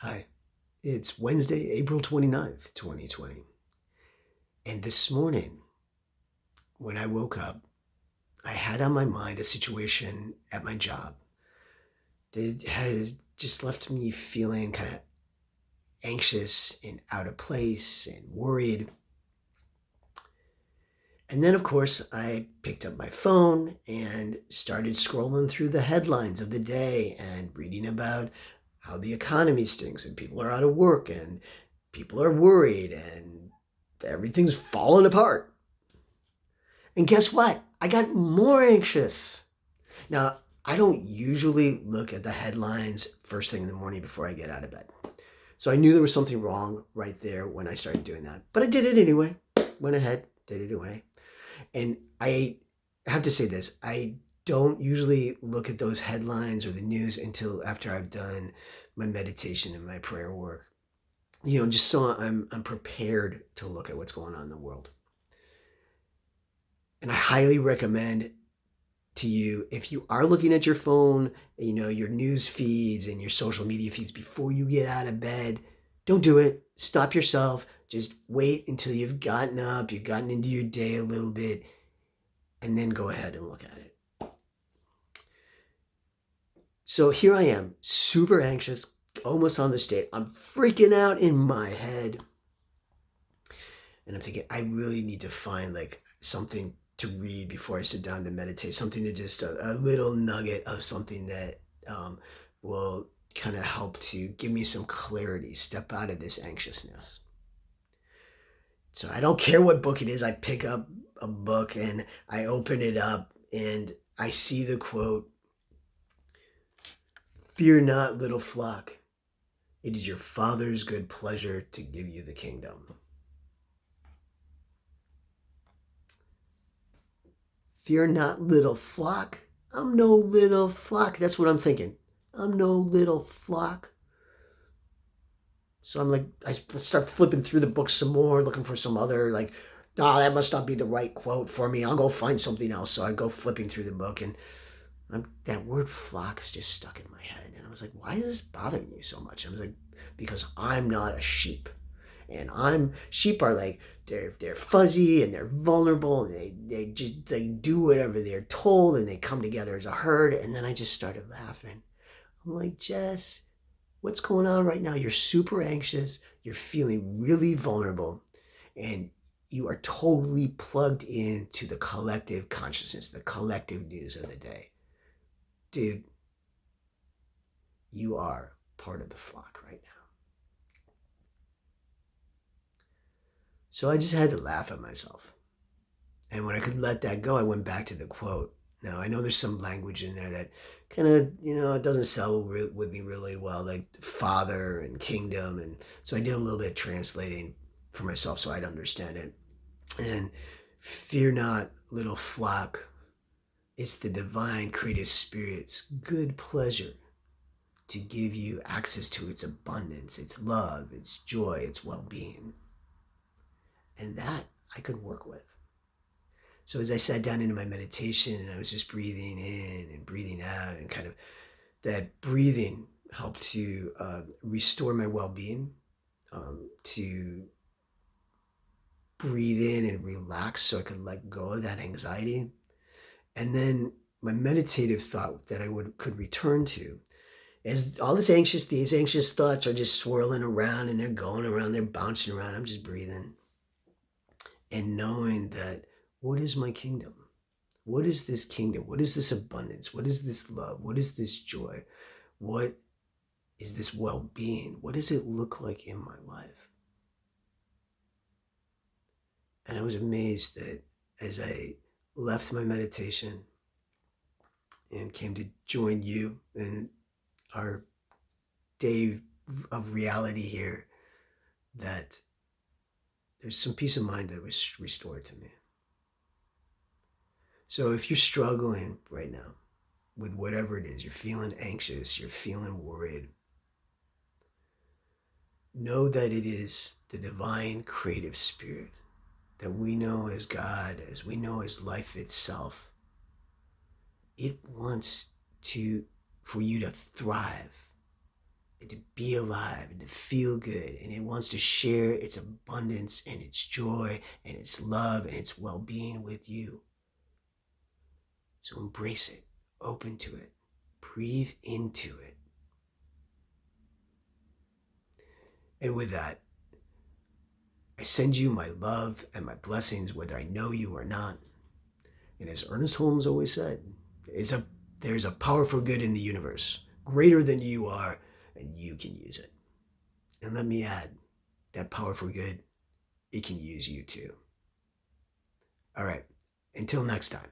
Hi, it's Wednesday, April 29th, 2020. And this morning, when I woke up, I had on my mind a situation at my job that has just left me feeling kind of anxious and out of place and worried. And then, of course, I picked up my phone and started scrolling through the headlines of the day and reading about how the economy stinks and people are out of work and people are worried and everything's falling apart. And guess what? I got more anxious. Now, I don't usually look at the headlines first thing in the morning before I get out of bed. So I knew there was something wrong right there when I started doing that. But I did it anyway. Went ahead, did it anyway. And I have to say this, I don't usually look at those headlines or the news until after I've done my meditation and my prayer work. Just so I'm prepared to look at what's going on in the world. And I highly recommend to you, if you are looking at your phone, your news feeds and your social media feeds before you get out of bed, don't do it. Stop yourself. Just wait until you've gotten up, you've gotten into your day a little bit, and then go ahead and look at it. So here I am, super anxious, almost on the stage. I'm freaking out in my head. And I'm thinking, I really need to find something to read before I sit down to meditate, something to just a little nugget of something that will kind of help to give me some clarity, step out of this anxiousness. So I don't care what book it is. I pick up a book and I open it up and I see the quote, "Fear not, little flock. It is your Father's good pleasure to give you the kingdom." Fear not, little flock. I'm no little flock. That's what I'm thinking. I'm no little flock. So I'm like, let's start flipping through the book some more, looking for some other, that must not be the right quote for me. I'll go find something else. So I go flipping through the book, and that word flock is just stuck in my head. And I was like, why is this bothering you so much? I was like, because I'm not a sheep. And sheep are they're fuzzy and they're vulnerable and they do whatever they're told and they come together as a herd. And then I just started laughing. I'm like, Jess, what's going on right now? You're super anxious, you're feeling really vulnerable, and you are totally plugged into the collective consciousness, the collective news of the day. Dude, you are part of the flock right now. So I just had to laugh at myself. And when I could let that go, I went back to the quote. Now, I know there's some language in there that kind of, it doesn't sell with me really well, like father and kingdom. And so I did a little bit of translating for myself so I'd understand it. And fear not, little flock. It's the divine creative spirit's good pleasure to give you access to its abundance, its love, its joy, its well-being. And that I could work with. So as I sat down into my meditation and I was just breathing in and breathing out, and kind of that breathing helped to restore my well-being, to breathe in and relax so I could let go of that anxiety. And then my meditative thought that I could return to, as these anxious thoughts are just swirling around and they're going around, they're bouncing around. I'm just breathing and knowing that, what is my kingdom? What is this kingdom? What is this abundance? What is this love? What is this joy? What is this well-being? What does it look like in my life? And I was amazed that as I left my meditation and came to join you in our day of reality here, that there's some peace of mind that was restored to me. So if you're struggling right now with whatever it is, you're feeling anxious, you're feeling worried, know that it is the divine creative spirit that we know as God, as we know as life itself. It wants for you to thrive and to be alive and to feel good, and it wants to share its abundance and its joy and its love and its well-being with you. So embrace it, open to it, breathe into it. And with that, I send you my love and my blessings, whether I know you or not. And as Ernest Holmes always said, there's a powerful good in the universe, greater than you are, and you can use it. And let me add, that powerful good, it can use you too. All right, until next time.